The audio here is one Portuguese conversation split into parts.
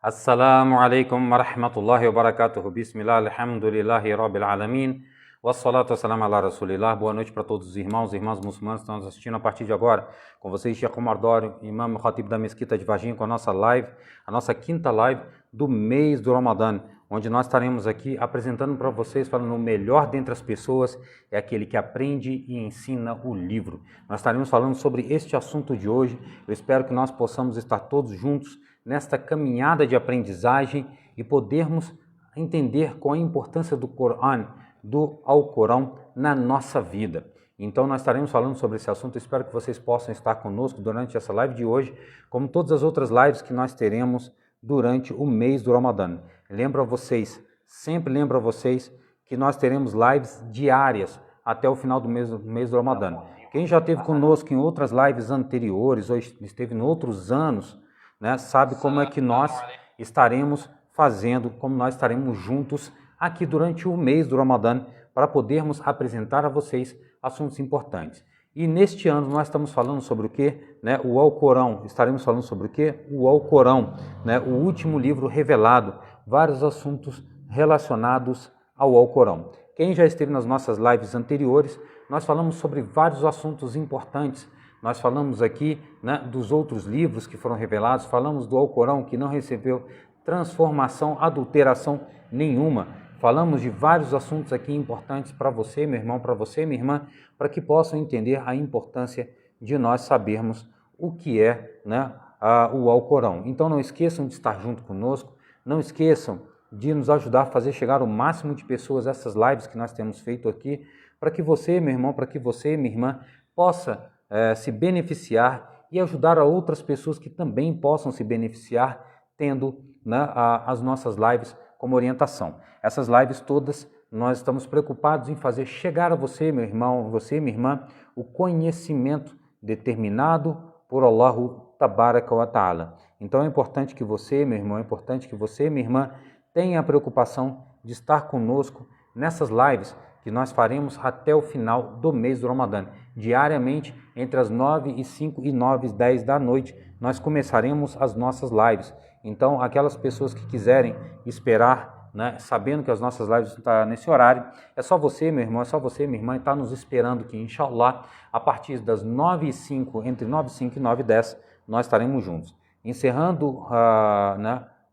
Assalamu alaikum wa rahmatullahi wa barakatuh. Bismillah, alhamdulillahi rabbil alamin. Wassalatu wassalamu ala rasulillah. Boa noite para todos os irmãos e irmãs muçulmanos que estão nos assistindo a partir de agora. Com vocês, Sheikh Omar Dório, imam khatib da Mesquita de Varginha, com a nossa live, a nossa quinta live do mês do Ramadã, onde nós estaremos aqui apresentando para vocês, falando o melhor dentre as pessoas é aquele que aprende e ensina o livro. Nós estaremos falando sobre este assunto de hoje. Eu espero que nós possamos estar todos juntos nesta caminhada de aprendizagem e podermos entender qual a importância do Corão, do Alcorão na nossa vida. Então nós estaremos falando sobre esse assunto, espero que vocês possam estar conosco durante essa live de hoje, como todas as outras lives que nós teremos durante o mês do Ramadã. Sempre lembro a vocês que nós teremos lives diárias até o final do mês do Ramadã. Quem já esteve conosco em outras lives anteriores ou esteve em outros anos, sabe como é que nós estaremos fazendo, como nós estaremos juntos aqui durante o mês do Ramadã para podermos apresentar a vocês assuntos importantes. E neste ano nós estamos falando sobre o quê? O Alcorão. Estaremos falando sobre o quê? O Alcorão, o último livro revelado, vários assuntos relacionados ao Alcorão. Quem já esteve nas nossas lives anteriores, nós falamos sobre vários assuntos importantes. Nós falamos aqui dos outros livros que foram revelados, falamos do Alcorão que não recebeu transformação, adulteração nenhuma. Falamos de vários assuntos aqui importantes para você, meu irmão, para você, minha irmã, para que possam entender a importância de nós sabermos o que é o Alcorão. Então não esqueçam de estar junto conosco, não esqueçam de nos ajudar a fazer chegar o máximo de pessoas a essas lives que nós temos feito aqui, para que você, meu irmão, para que você, minha irmã, possa se beneficiar e ajudar a outras pessoas que também possam se beneficiar tendo as nossas lives como orientação. Essas lives todas nós estamos preocupados em fazer chegar a você, meu irmão, você, minha irmã, o conhecimento determinado por Allahu Tabaraka wa Ta'ala. Então é importante que você, meu irmão, é importante que você, minha irmã, tenha a preocupação de estar conosco nessas lives que nós faremos até o final do mês do Ramadã. Diariamente, entre as 9h05 e 9h10 da noite, nós começaremos as nossas lives. Então, aquelas pessoas que quiserem esperar, sabendo que as nossas lives estão nesse horário, é só você, meu irmão, é só você, minha irmã, estar nos esperando que, inshallah, a partir das 9h05, entre 9h05 e 9h10, nós estaremos juntos. Encerrando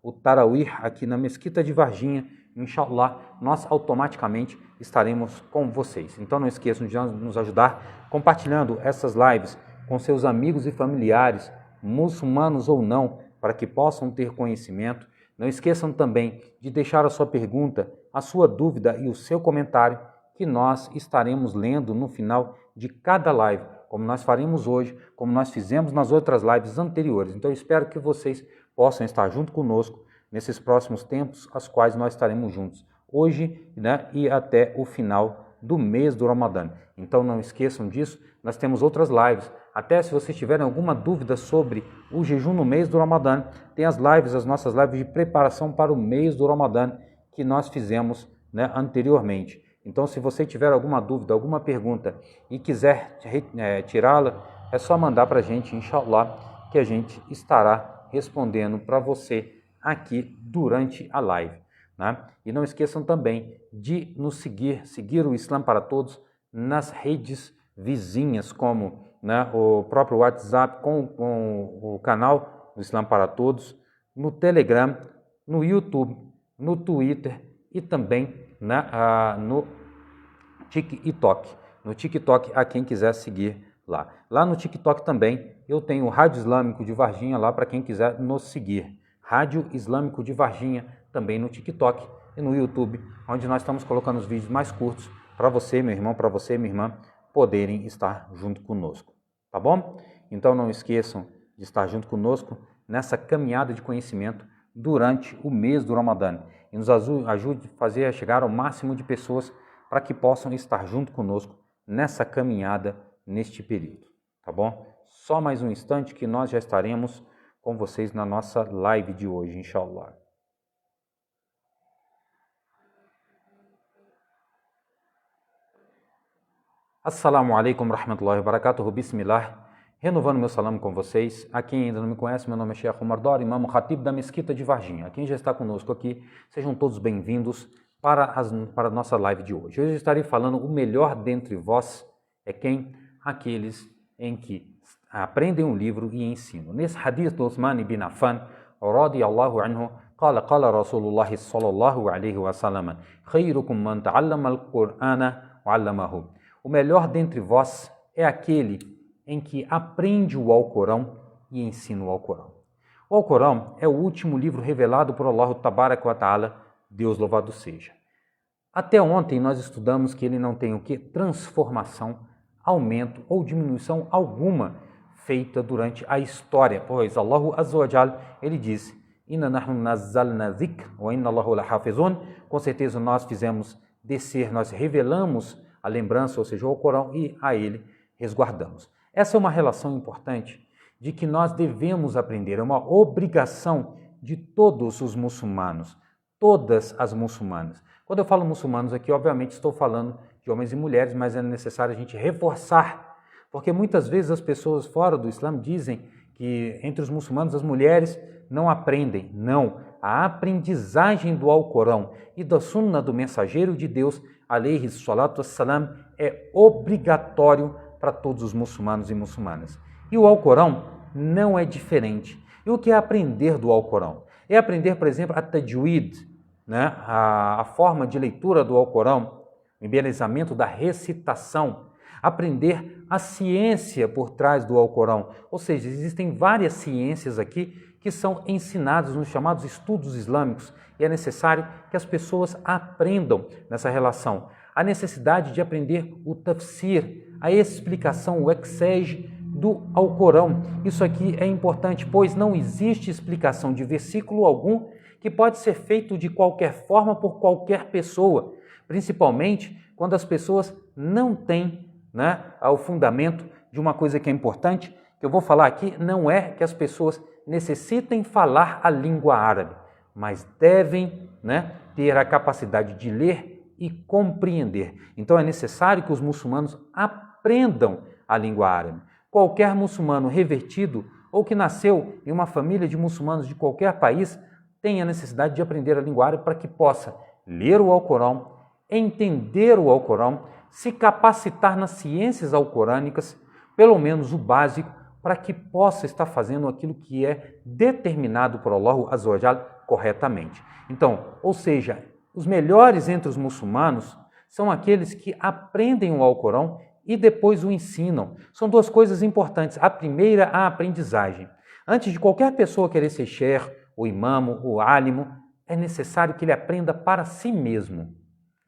o Tarawih aqui na Mesquita de Varginha, inshallah, nós automaticamente estaremos com vocês. Então não esqueçam de nos ajudar compartilhando essas lives com seus amigos e familiares, muçulmanos ou não, para que possam ter conhecimento. Não esqueçam também de deixar a sua pergunta, a sua dúvida e o seu comentário, que nós estaremos lendo no final de cada live, como nós faremos hoje, como nós fizemos nas outras lives anteriores. Então eu espero que vocês possam estar junto conosco nesses próximos tempos, as quais nós estaremos juntos, hoje e até o final do mês do Ramadã. Então não esqueçam disso, nós temos outras lives. Até se vocês tiverem alguma dúvida sobre o jejum no mês do Ramadã, tem as nossas lives de preparação para o mês do Ramadã que nós fizemos anteriormente. Então se você tiver alguma dúvida, alguma pergunta e quiser tirá-la, é só mandar para a gente, inshallah, que a gente estará respondendo para você aqui durante a live. E não esqueçam também de nos seguir o Islã para Todos nas redes vizinhas, como o próprio WhatsApp com o canal do Islã para Todos, no Telegram, no YouTube, no Twitter e também no TikTok. No TikTok, a quem quiser seguir lá. Lá no TikTok também eu tenho o Rádio Islâmico de Varginha lá para quem quiser nos seguir. Rádio Islâmico de Varginha, também no TikTok e no YouTube, onde nós estamos colocando os vídeos mais curtos para você, meu irmão, para você, minha irmã, poderem estar junto conosco, tá bom? Então não esqueçam de estar junto conosco nessa caminhada de conhecimento durante o mês do Ramadã e nos ajude a fazer chegar ao máximo de pessoas para que possam estar junto conosco nessa caminhada neste período, tá bom? Só mais um instante que nós já estaremos com vocês na nossa live de hoje, inshallah. Assalamu alaikum wa rahmatullahi wa barakatuh. Bismillah. Renovando meu salam com vocês. A quem ainda não me conhece, meu nome é Sheikh Omar Dor, imam Khatib da Mesquita de Varginha. A quem já está conosco aqui, sejam todos bem-vindos para a nossa live de hoje. Hoje eu estarei falando o melhor dentre vós é quem? Aqueles em que aprendem um livro e ensinam. Nesse hadith do Uthman ibn Affan, radiyallahu anhu, قال رسول الله صلى الله عليه وسلم خيركم من تعلم القرآن وعلمه. O melhor dentre vós é aquele em que aprende o Alcorão e ensina o Alcorão. O Alcorão é o último livro revelado por Allah Tabaraka wa Ta'ala, Deus louvado seja. Até ontem nós estudamos que ele não tem o que? Transformação, aumento ou diminuição alguma feita durante a história, pois Allah Azza wa Jal, ele diz: Inna nahnu nazzalna dhikr wa inna Allahu lahafizun. Com certeza nós fizemos descer, nós revelamos a lembrança, ou seja, o Alcorão, e a ele resguardamos. Essa é uma relação importante de que nós devemos aprender, é uma obrigação de todos os muçulmanos, todas as muçulmanas. Quando eu falo muçulmanos aqui, obviamente estou falando de homens e mulheres, mas é necessário a gente reforçar, porque muitas vezes as pessoas fora do Islã dizem que entre os muçulmanos as mulheres não aprendem. Não, a aprendizagem do Alcorão e da Sunna do Mensageiro de Deus, alayhi salatu wassalam, é obrigatório para todos os muçulmanos e muçulmanas. E o Alcorão não é diferente. E o que é aprender do Alcorão? É aprender, por exemplo, a tajwid, né? a forma de leitura do Alcorão, o embelezamento da recitação, aprender a ciência por trás do Alcorão. Ou seja, existem várias ciências aqui que são ensinadas nos chamados estudos islâmicos e é necessário que as pessoas aprendam nessa relação. A necessidade de aprender o tafsir, a explicação, o exégese do Alcorão. Isso aqui é importante, pois não existe explicação de versículo algum que pode ser feito de qualquer forma por qualquer pessoa, principalmente quando as pessoas não têm, né, o fundamento de uma coisa que é importante, que eu vou falar aqui, não é que as pessoas necessitem falar a língua árabe, mas devem, né, ter a capacidade de ler e compreender. Então é necessário que os muçulmanos aprendam a língua árabe. Qualquer muçulmano revertido ou que nasceu em uma família de muçulmanos de qualquer país tem a necessidade de aprender a língua árabe para que possa ler o Alcorão, entender o Alcorão, se capacitar nas ciências alcorânicas, pelo menos o básico, para que possa estar fazendo aquilo que é determinado por Allah Azza wa Jal corretamente. Então, ou seja, os melhores entre os muçulmanos são aqueles que aprendem o Alcorão e depois o ensinam. São duas coisas importantes. A primeira, a aprendizagem. Antes de qualquer pessoa querer ser sheikh, o imamo, o álimo, é necessário que ele aprenda para si mesmo.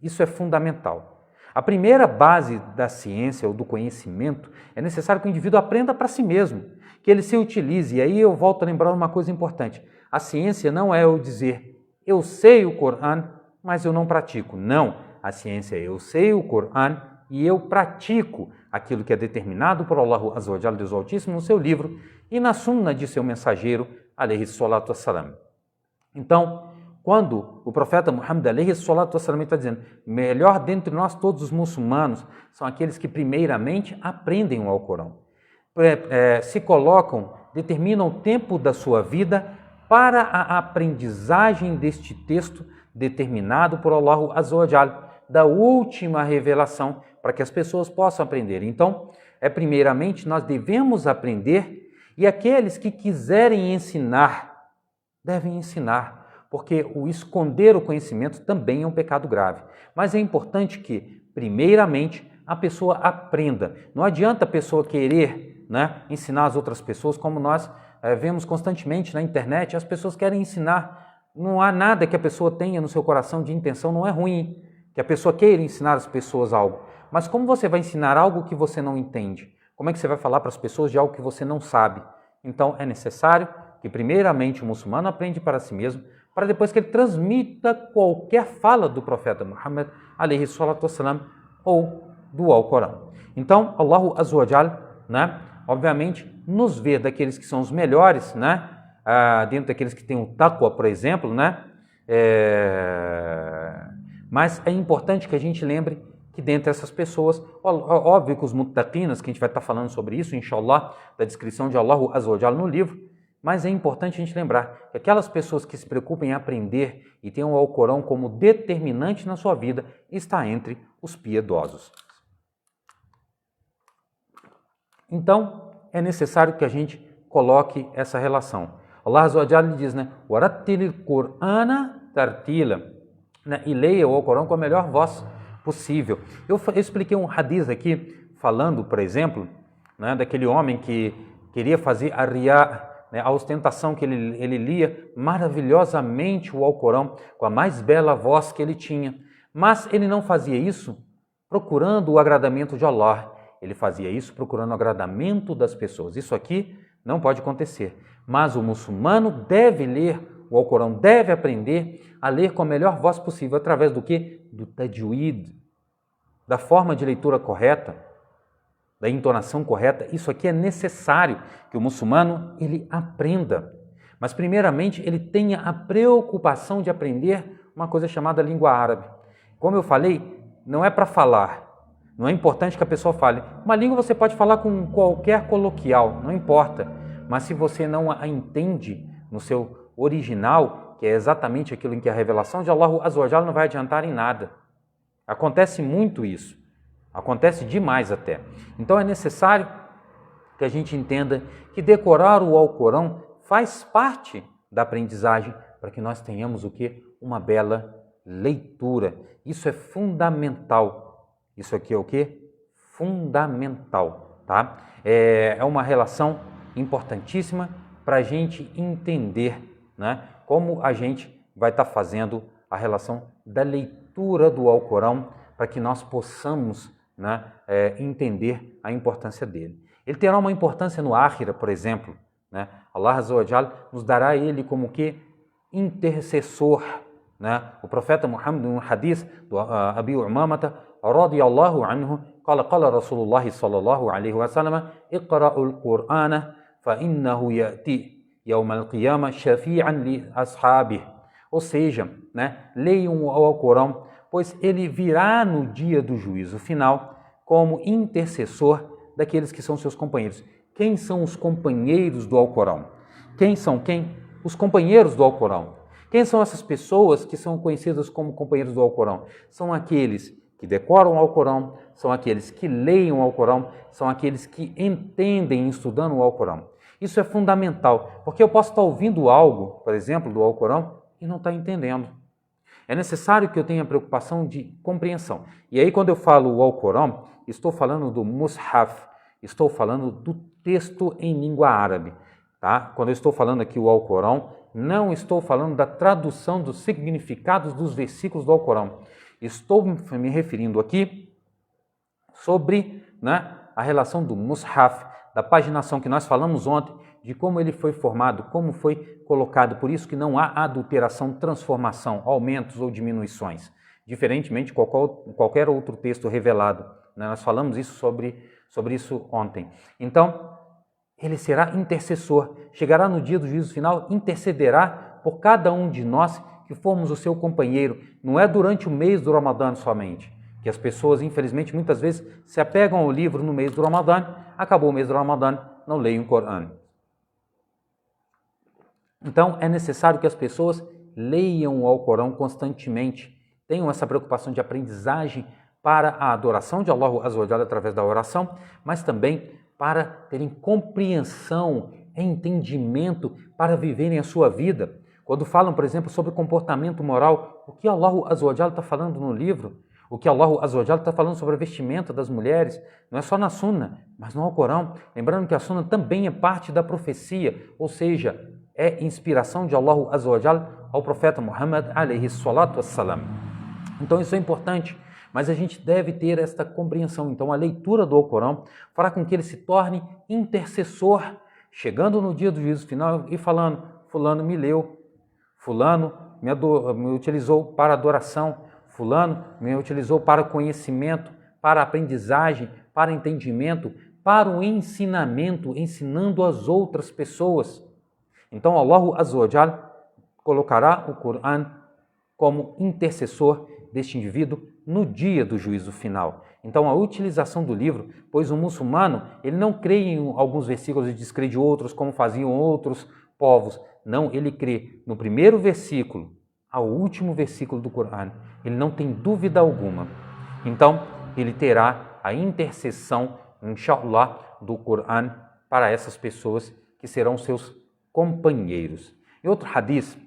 Isso é fundamental. A primeira base da ciência ou do conhecimento é necessário que o indivíduo aprenda para si mesmo, que ele se utilize. E aí eu volto a lembrar uma coisa importante. A ciência não é eu dizer, eu sei o Corão, mas eu não pratico. Não, a ciência é eu sei o Corão e eu pratico aquilo que é determinado por Allah Azza wa Jalla, Deus Altíssimo, no seu livro e na sunna de seu mensageiro, alayhi salatu wassalam. Então, quando o profeta Muhammad alayhi salatu wassalam está dizendo, melhor dentre nós todos os muçulmanos são aqueles que primeiramente aprendem o Alcorão, se colocam, determinam o tempo da sua vida para a aprendizagem deste texto determinado por Allah Azza wa Jalla, da última revelação, para que as pessoas possam aprender. Então, primeiramente, nós devemos aprender e aqueles que quiserem ensinar, devem ensinar, porque o esconder o conhecimento também é um pecado grave. Mas é importante que, primeiramente, a pessoa aprenda. Não adianta a pessoa querer, né, ensinar as outras pessoas, como nós vemos constantemente na internet, as pessoas querem ensinar. Não há nada que a pessoa tenha no seu coração de intenção, não é ruim que a pessoa queira ensinar as pessoas algo. Mas como você vai ensinar algo que você não entende? Como é que você vai falar para as pessoas de algo que você não sabe? Então é necessário que primeiramente o muçulmano aprende para si mesmo, para depois que ele transmita qualquer fala do profeta Muhammad alayhi salatu wassalam ou do Alcorão. Então Allah Azza wa Jal, né, obviamente nos vê daqueles que são os melhores, né, dentro daqueles que têm o taqwa, por exemplo, né, mas é importante que a gente lembre que dentre essas pessoas, óbvio que os muttaqinas, que a gente vai estar falando sobre isso, inshallah, da descrição de Allah Azza wa Jalla no livro, mas é importante a gente lembrar que aquelas pessoas que se preocupam em aprender e tenham o Alcorão como determinante na sua vida, está entre os piedosos. Então, é necessário que a gente coloque essa relação. Allah Azza wa Jalla diz, né? Warattilil Qur'ana tartila, né? E leia o Alcorão com a melhor voz possível. Eu expliquei um hadith aqui, falando, por exemplo, né, daquele homem que queria fazer a riya, né, a ostentação, que ele lia maravilhosamente o Alcorão, com a mais bela voz que ele tinha. Mas ele não fazia isso procurando o agradamento de Allah. Ele fazia isso procurando o agradamento das pessoas. Isso aqui não pode acontecer. Mas o muçulmano deve ler o Alcorão, deve aprender a ler com a melhor voz possível. Através do quê? Do tajwid, da forma de leitura correta, da entonação correta. Isso aqui é necessário que o muçulmano ele aprenda. Mas primeiramente ele tenha a preocupação de aprender uma coisa chamada língua árabe. Como eu falei, não é para falar. Não é importante que a pessoa fale. Uma língua você pode falar com qualquer coloquial, não importa. Mas se você não a entende no seu original, que é exatamente aquilo em que a revelação de Allah Azza wa Jalla não vai adiantar em nada. Acontece muito isso. Acontece demais até. Então é necessário que a gente entenda que decorar o Alcorão faz parte da aprendizagem para que nós tenhamos o quê? Uma bela leitura. Isso é fundamental. Isso aqui é o quê? Fundamental, tá? É uma relação importantíssima para a gente entender, né, como a gente vai estar fazendo a relação da leitura do Alcorão para que nós possamos, né, entender a importância dele. Ele terá uma importância no Ákhira, por exemplo, né? Allah Azza wa Jalla nos dará ele como que intercessor, né? O profeta Muhammad, no hadith do Abi Umamata radiyallahu anhu, qala Rasulullah sallallahu alaihi wasallam, iqra'ul Qur'ana fa innahu ya'ti yawm al-qiyamah shafi'an li ashabihi. Ou seja, né, leiam o Alcorão, pois ele virá no dia do juízo final como intercessor daqueles que são seus companheiros. Quem são os companheiros do Alcorão? Quem são quem? Os companheiros do Alcorão. Quem são essas pessoas que são conhecidas como companheiros do Alcorão? São aqueles que decoram o Alcorão, são aqueles que leem o Alcorão, são aqueles que entendem estudando o Alcorão. Isso é fundamental, porque eu posso estar ouvindo algo, por exemplo, do Alcorão, e não estar entendendo. É necessário que eu tenha preocupação de compreensão. E aí, quando eu falo o Alcorão, estou falando do Mushaf, estou falando do texto em língua árabe. Tá? Quando eu estou falando aqui o Alcorão, não estou falando da tradução dos significados dos versículos do Alcorão. Estou me referindo aqui sobre, né, a relação do Mushaf, da paginação que nós falamos ontem, de como ele foi formado, como foi colocado. Por isso que não há adulteração, transformação, aumentos ou diminuições. Diferentemente de qualquer outro texto revelado. Né? Nós falamos isso sobre isso ontem. Então, ele será intercessor. Chegará no dia do juízo final, intercederá por cada um de nós que formos o seu companheiro. Não é durante o mês do Ramadã somente, que as pessoas, infelizmente, muitas vezes se apegam ao livro no mês do Ramadã, acabou o mês do Ramadã, não leem o Corão. Então, é necessário que as pessoas leiam o Alcorão constantemente, tenham essa preocupação de aprendizagem para a adoração de Allah Azza wa Jalla através da oração, mas também para terem compreensão, entendimento para viverem a sua vida. Quando falam, por exemplo, sobre comportamento moral, o que Allah Azza wa Jalla está falando no livro, o que Allah Azza wa Jalla está falando sobre a vestimenta das mulheres, não é só na Sunna, mas no Alcorão. Lembrando que a Sunna também é parte da profecia, ou seja, é inspiração de Allah Azza wa Jalla ao profeta Muhammad alayhi salatu wassalam. Então isso é importante, mas a gente deve ter esta compreensão. Então a leitura do Alcorão fará com que ele se torne intercessor, chegando no dia do juízo final e falando, fulano me leu, fulano me utilizou para adoração, fulano me utilizou para conhecimento, para aprendizagem, para entendimento, para o ensinamento, ensinando as outras pessoas. Então Allah Azza wa Jalla colocará o Corão como intercessor deste indivíduo no dia do juízo final. Então, a utilização do livro, pois o muçulmano, ele não crê em alguns versículos e descrê de outros, como faziam outros povos. Não, ele crê no primeiro versículo ao último versículo do Corão. Ele não tem dúvida alguma. Então, ele terá a intercessão, inshallah, do Corão para essas pessoas que serão seus companheiros. Em outro hadith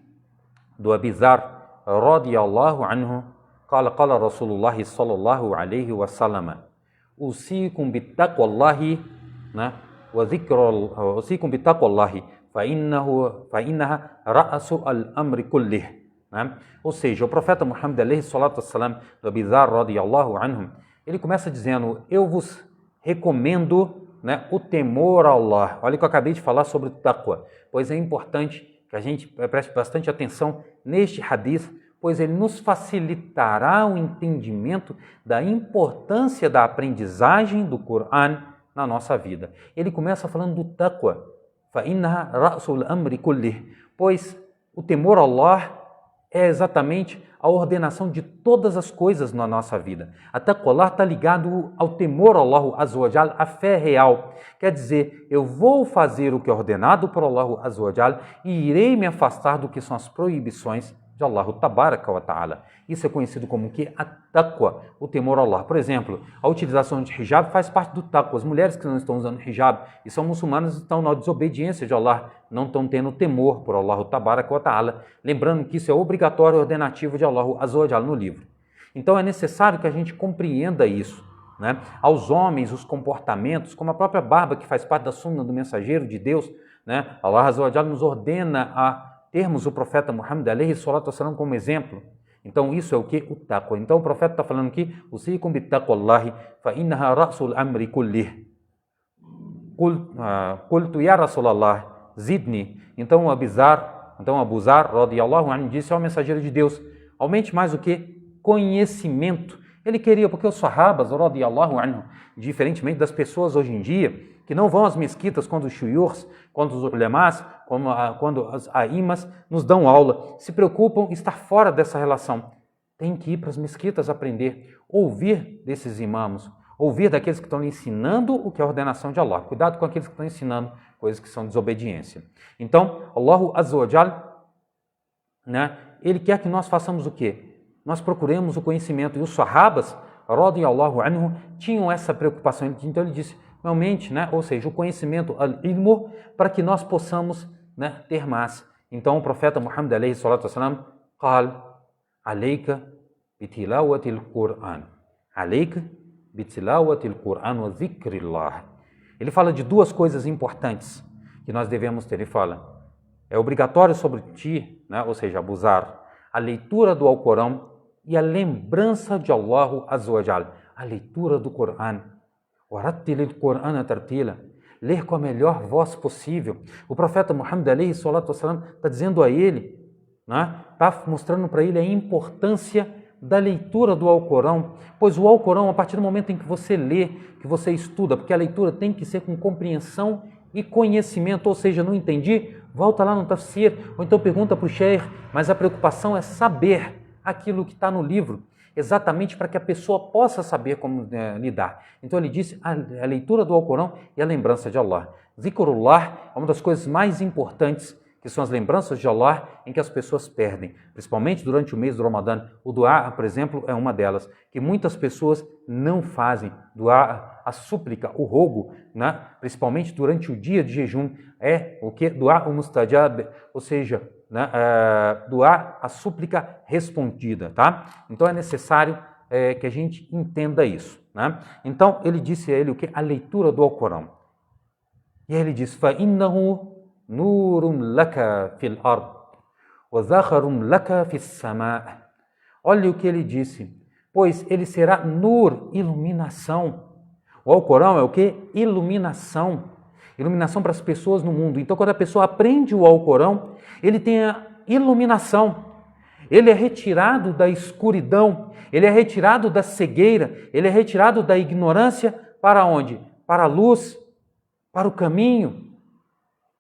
do Abu Dharr, radiyallahu anhu, قال رسول الله صلى الله عليه وسلم أوصيكم بتقوى الله أوصيكم بتقوى الله فإنها رأس الأمر كله. Ou seja, o profeta Muhammad alayhi salatu wassalam, do Abu Dharr radiyallahu anhu, ele começa dizendo: eu vos recomendo o temor a Allah. Olha que eu acabei de falar sobre o taqwa, pois é importante que a gente preste bastante atenção neste hadith, pois ele nos facilitará o entendimento da importância da aprendizagem do Corão na nossa vida. Ele começa falando do taqwa, فَإِنَّهَا رَأْسُ الْأَمْرِ كُلِّهِ, pois o temor a Allah é exatamente a ordenação de todas as coisas na nossa vida. A taqwa está ligado ao temor a Allah Azza wa Jal, a fé real. Quer dizer, eu vou fazer o que é ordenado por Allah Azza wa Jal e irei me afastar do que são as proibições de Allah Tabaraka wa Ta'ala. Isso é conhecido como que a taqwa, o temor a Allah. Por exemplo, a utilização de hijab faz parte do taqwa. As mulheres que não estão usando hijab e são muçulmanas estão na desobediência de Allah, não estão tendo temor por Allah Tabaraka wa Ta'ala. Lembrando que isso é obrigatório e ordenativo de Allah Azza wa Jalla no livro. Então é necessário que a gente compreenda isso. Aos homens, os comportamentos, como a própria barba, que faz parte da sunna do mensageiro de Deus, Allah Azza wa Jalla nos ordena a termos o profeta Muhammad alayhi salatu wassalam como exemplo. Então isso é o que? O taqwa. Então o profeta está falando aqui: usikum bittaqwallahi fa innaha ra'sul amri kullih. Qultu ya Rasulallah zidni. Então Abu Dharr radiyallahu anhu disse ao mensageiro de Deus: aumente mais o que? Conhecimento. Ele queria, porque os sahabas radiyallahu anhu, diferentemente das pessoas hoje em dia, que não vão às mesquitas quando os shuyukhs, quando os ulemás, quando as aimas nos dão aula, se preocupam em estar fora dessa relação. Tem que ir para as mesquitas aprender, ouvir desses imãs, ouvir daqueles que estão lhe ensinando o que é a ordenação de Allah. Cuidado com aqueles que estão ensinando coisas que são desobediência. Então, Allah Azza wa Jal, ele quer que nós façamos o quê? Nós procuremos o conhecimento. E os sahabas, radiyallahu anhu, tinham essa preocupação. Então ele disse: realmente, ou seja, o conhecimento, al-ilmu, para que nós possamos ter mais. Então o profeta Muhammad alayhi salatu wassalam qal alayka bitilawati al-Qur'an, alayka bitilawati al-Qur'an wa dhikrillah. Ele fala de duas coisas importantes que nós devemos ter. Ele fala: é obrigatório sobre ti, ou seja, Abu Dharr, a leitura do Alcorão e a lembrança de Allah Azza wa Jal, a leitura do Corão. Ler com a melhor voz possível. O profeta Muhammad alayhi salatu wassalam está dizendo a ele, está mostrando para ele a importância da leitura do Alcorão, pois o Alcorão, a partir do momento em que você lê, que você estuda, porque a leitura tem que ser com compreensão e conhecimento, ou seja, não entendi, volta lá no tafsir, ou então pergunta para o sheikh, mas a preocupação é saber aquilo que está no livro, exatamente para que a pessoa possa saber como lidar. Então ele disse a leitura do Alcorão e a lembrança de Allah. Zikrullah é uma das coisas mais importantes, que são as lembranças de Allah, em que as pessoas perdem, principalmente durante o mês do Ramadã. O duá, por exemplo, é uma delas, que muitas pessoas não fazem. Duá, a súplica, o rogo, principalmente durante o dia de jejum, é o que? Duá o mustajab, ou seja, duá, a súplica respondida, tá? Então é necessário que a gente entenda isso, Então ele disse a ele o que? A leitura do Alcorão. E aí ele diz: فَإِنَّهُ نُورٌ لَكَ فِي الْأَرْضِ وَزَخَرٌ لَكَ فِي السَّمَاءِ. Olha o que ele disse: pois ele será nur, iluminação. O Alcorão é o que? Iluminação. Iluminação para as pessoas no mundo. Então, quando a pessoa aprende o Alcorão, ele tem a iluminação. Ele é retirado da escuridão, ele é retirado da cegueira, ele é retirado da ignorância para onde? Para a luz, para o caminho,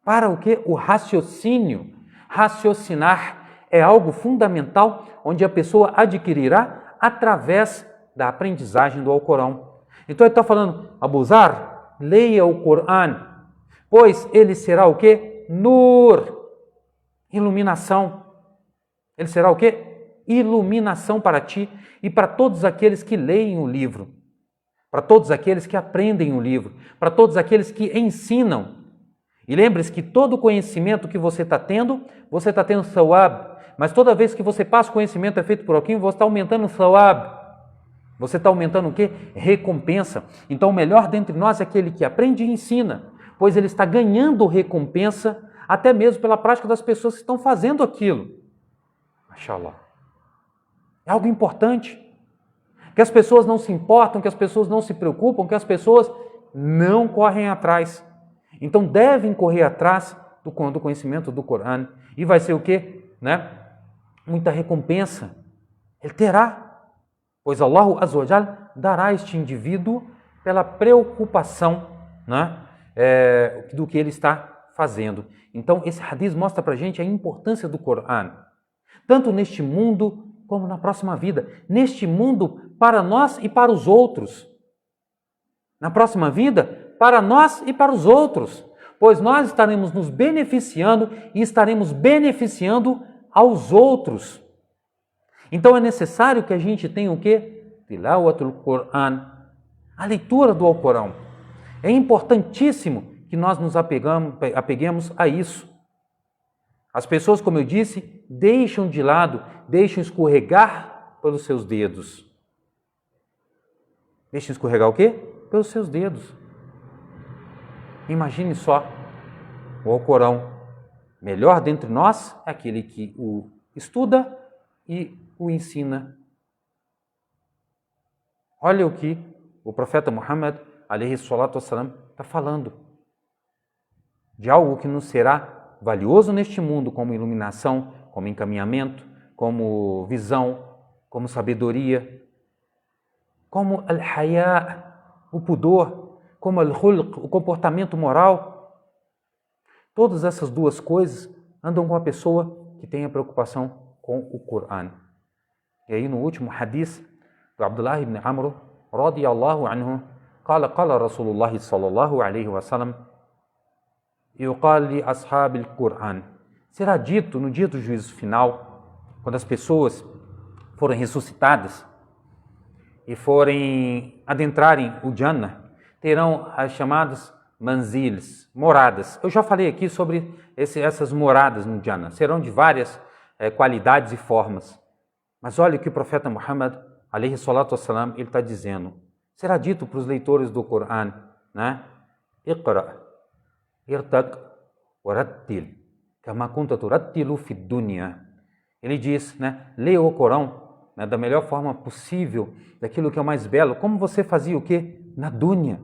para o quê? O raciocínio. Raciocinar é algo fundamental, onde a pessoa adquirirá através da aprendizagem do Alcorão. Então ele está falando, Abu Zar, leia o Corão, pois ele será o quê? Nur, iluminação. Ele será o quê? Iluminação para ti e para todos aqueles que leem o livro, para todos aqueles que aprendem o livro, para todos aqueles que ensinam. E lembre-se que todo conhecimento que você está tendo sawab, mas toda vez que você passa o conhecimento é feito por alguém, você está aumentando o sawab. Você está aumentando o quê? Recompensa. Então o melhor dentre nós é aquele que aprende e ensina, pois ele está ganhando recompensa até mesmo pela prática das pessoas que estão fazendo aquilo. Mashallah. É algo importante. Que as pessoas não se importam, que as pessoas não se preocupam, que as pessoas não correm atrás. Então devem correr atrás do conhecimento do Corão. E vai ser o quê? Muita recompensa. Ele terá. Pois Allah Azza wa Jal dará a este indivíduo pela preocupação do que ele está fazendo. Então esse hadith mostra para a gente a importância do Corão. Tanto neste mundo como na próxima vida. Neste mundo, para nós e para os outros. Na próxima vida, para nós e para os outros. Pois nós estaremos nos beneficiando e estaremos beneficiando aos outros. Então é necessário que a gente tenha o quê? Tilawatul Qur'an, a leitura do Alcorão. É importantíssimo que nós nos apeguemos a isso. As pessoas, como eu disse, deixam de lado, deixam escorregar pelos seus dedos. Deixam escorregar o quê? Pelos seus dedos. Imagine só, o Alcorão, melhor dentre nós é aquele que o estuda e o ensina. Olha o que o profeta Muhammad, alaihi salatu wassalam, está falando. De algo que nos será valioso neste mundo, como iluminação, como encaminhamento, como visão, como sabedoria, como al-haya, o pudor, como al-khulq, o comportamento moral. Todas essas duas coisas andam com a pessoa que tem a preocupação com o Corão. E aí no último hadith do Abdullah ibn Amr, radiyallahu anhu, qala Rasulullah sallallahu alaihi wasallam, yuqal li ashabil Qur'an. Será dito no dia do juízo final, quando as pessoas forem ressuscitadas e forem adentrarem o Jannah, terão as chamadas manzils, moradas. Eu já falei aqui sobre essas moradas no Jannah. Serão de várias qualidades e formas. Mas olha o que o profeta Muhammad, alaihi salatu wassalam, ele está dizendo. Será dito para os leitores do Corão, Iqra, irtaq, warattil, kama kunta turattilu fid dunya. Ele diz, leia o Corão da melhor forma possível, daquilo que é o mais belo. Como você fazia o quê? Na dunya,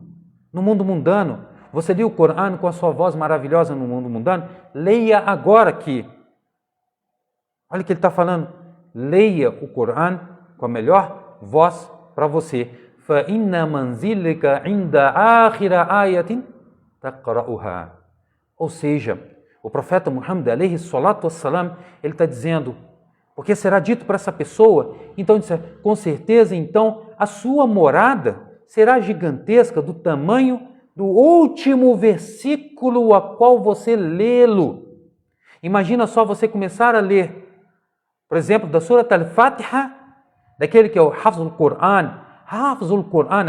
no mundo mundano. Você lia o Corão com a sua voz maravilhosa no mundo mundano? Leia agora aqui. Olha o que ele está falando. Leia o Corão com a melhor voz para você. فَإِنَّ مَنْزِلِكَ عِنْدَ آخِرَ آيَةٍ تَقْرَأُهَا. Ou seja, o profeta Muhammad, alaihi salatu wassalam, ele está dizendo, porque será dito para essa pessoa, então, com certeza, então, a sua morada será gigantesca do tamanho do último versículo a qual você lê-lo. Imagina só você começar a ler, por exemplo, da Surat al-Fatiha, daquele que é o Hafzul Qur'an,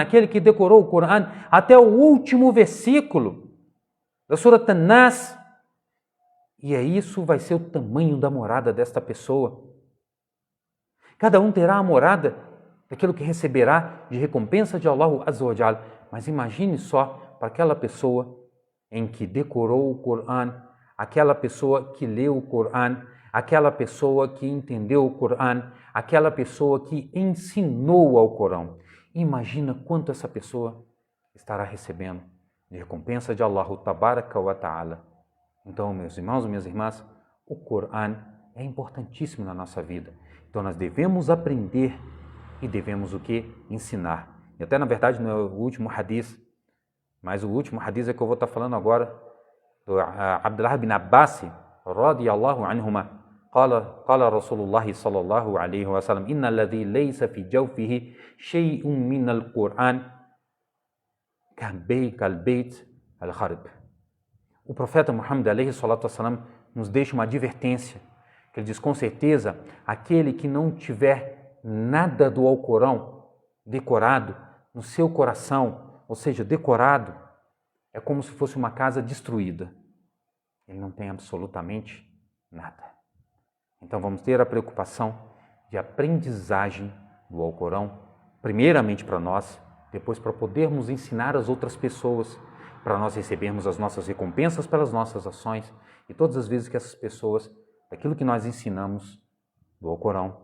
aquele que decorou o Qur'an, até o último versículo da Surat An-Nas. E isso vai ser o tamanho da morada desta pessoa. Cada um terá a morada daquilo que receberá de recompensa de Allah Azza wa Jal. Mas imagine só para aquela pessoa em que decorou o Qur'an, aquela pessoa que leu o Qur'an, aquela pessoa que entendeu o Qur'an, aquela pessoa que ensinou ao Corão. Imagina quanto essa pessoa estará recebendo de recompensa de Allah Tabaraka wa Ta'ala. Então, meus irmãos e minhas irmãs, o Qur'an é importantíssimo na nossa vida. Então, nós devemos aprender e devemos o quê? Ensinar. E até, na verdade, não é o último hadith, mas o último hadith é que eu vou estar falando agora, do Abdullah bin Abbas, radiyallahu anhuma, قال رسول الله صلى الله عليه وسلم إن الذي ليس في جوفه شيء من القرآن كالبيت الخرب. O profeta Muhammad alayhi salatu wassalam nos deixa uma advertência, que ele diz, com certeza, aquele que não tiver nada do Alcorão decorado no seu coração, ou seja, decorado, é como se fosse uma casa destruída. Ele não tem absolutamente nada. Então vamos ter a preocupação de aprendizagem do Alcorão, primeiramente para nós, depois para podermos ensinar as outras pessoas, para nós recebermos as nossas recompensas pelas nossas ações e todas as vezes que essas pessoas, daquilo que nós ensinamos do Alcorão,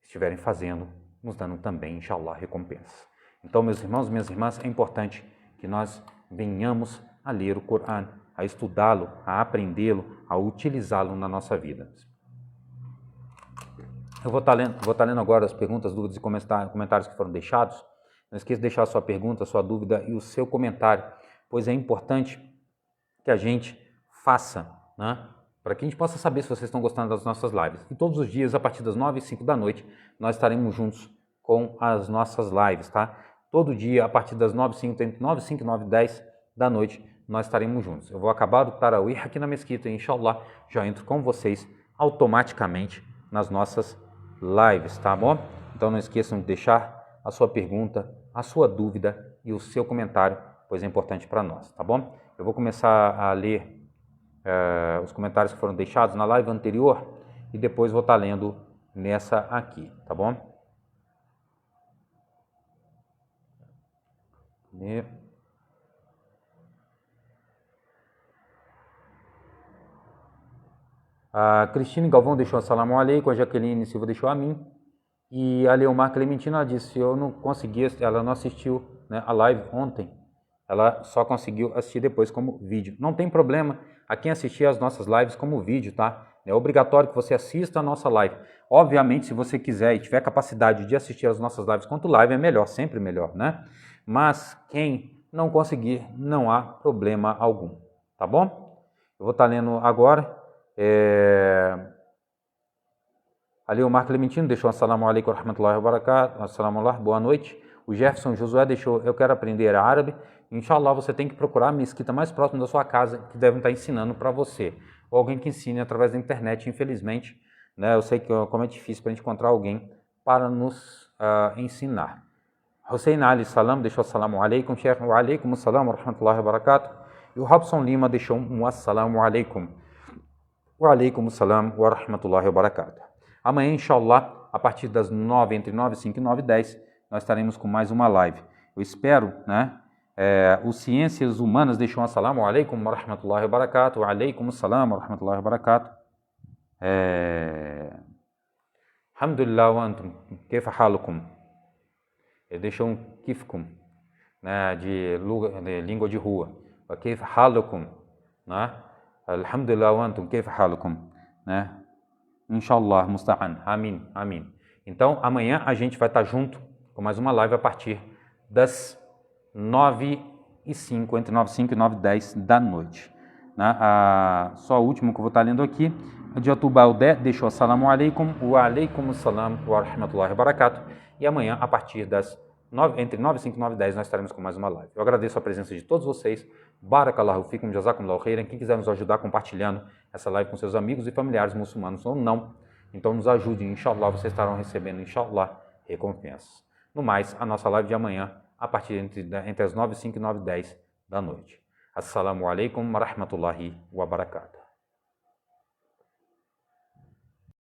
estiverem fazendo, nos dando também, inshallah, recompensas. Então, meus irmãos, minhas irmãs, é importante que nós venhamos a ler o Corão, a estudá-lo, a aprendê-lo, a utilizá-lo na nossa vida. Eu vou estar lendo agora as perguntas, dúvidas e comentários que foram deixados. Não esqueça de deixar a sua pergunta, a sua dúvida e o seu comentário, pois é importante que a gente faça, né? Para que a gente possa saber se vocês estão gostando das nossas lives. E todos os dias, a partir das 9h05 da noite, nós estaremos juntos com as nossas lives, tá? Todo dia, a partir das 9h05, entre 9h05 e 9h10 da noite, nós estaremos juntos. Eu vou acabar o Tarawih aqui na mesquita e, inshallah, já entro com vocês automaticamente nas nossas lives, tá bom? Então não esqueçam de deixar a sua pergunta, a sua dúvida e o seu comentário, pois é importante para nós, tá bom? Eu vou começar a ler os comentários que foram deixados na live anterior e depois vou estar lendo nessa aqui, tá bom? A Cristine Galvão deixou assalamu alaikum, a Jaqueline Silva deixou a mim e a Leomar Clementina ela disse, eu não consegui, ela não assistiu, né, a live ontem, ela só conseguiu assistir depois como vídeo. Não tem problema a quem assistir as nossas lives como vídeo, tá? É obrigatório que você assista a nossa live. Obviamente, se você quiser e tiver capacidade de assistir as nossas lives quanto live, é melhor, sempre melhor, né? Mas quem não conseguir, não há problema algum, tá bom? Eu vou estar lendo agora. Ali o Marco Clementino deixou assalamu alaikum wa rahmatullahi wa barakatuh, assalamu alaikum, boa noite. O Jefferson Josué deixou, eu quero aprender árabe. Inshallah, você tem que procurar a mesquita mais próxima da sua casa, que devem estar ensinando para você. Ou alguém que ensine através da internet, infelizmente. Né, eu sei que como é difícil para a gente encontrar alguém para nos ensinar. Hussein Ali Salam deixou assalamu alaikum, Sheikh wa alaikum assalam wa rahmatullahi wa barakatuh. E o Robson Lima deixou um assalamu alaikum. Wa alaikum assalam wa rahmatullahi wa barakatuh. Amanhã, inshallah, a partir das 9, entre 9h05 e 9h10, nós estaremos com mais uma live. Eu espero, né? O Ciências Humanas deixou um assalamu alaikum wa rahmatullahi wa barakatuh. Wa alaikum assalam wa rahmatullahi wa barakatuh. Alhamdulillah wa antum, kayfa halukum? Ele deixou um kifkum, né, de língua de rua. Wa kayfa halukum, né? Alhamdulillah wa antum, kayfa halukum, né? Inshallah, musta'an. Amin, amin. Então, amanhã a gente vai estar junto com mais uma live a partir das 9h05, entre 9h05 e 9h10 da noite. Né? Só o último que eu vou estar lendo aqui. A de Atubalde deixou assalamu alaikum, wa alaikum assalam wa rahmatullahi wa barakatuh. E amanhã, a partir das entre 9h05 e 9h10, nós estaremos com mais uma live. Eu agradeço a presença de todos vocês. Barakallahu fikum, jazakumullahu khairan. Quem quiser nos ajudar compartilhando essa live com seus amigos e familiares muçulmanos ou não, então nos ajudem, inshallah, vocês estarão recebendo, inshallah, recompensas. No mais, a nossa live de amanhã, a partir entre as 9h05 e 9h10 da noite. Assalamu alaikum wa rahmatullahi wa barakatuh.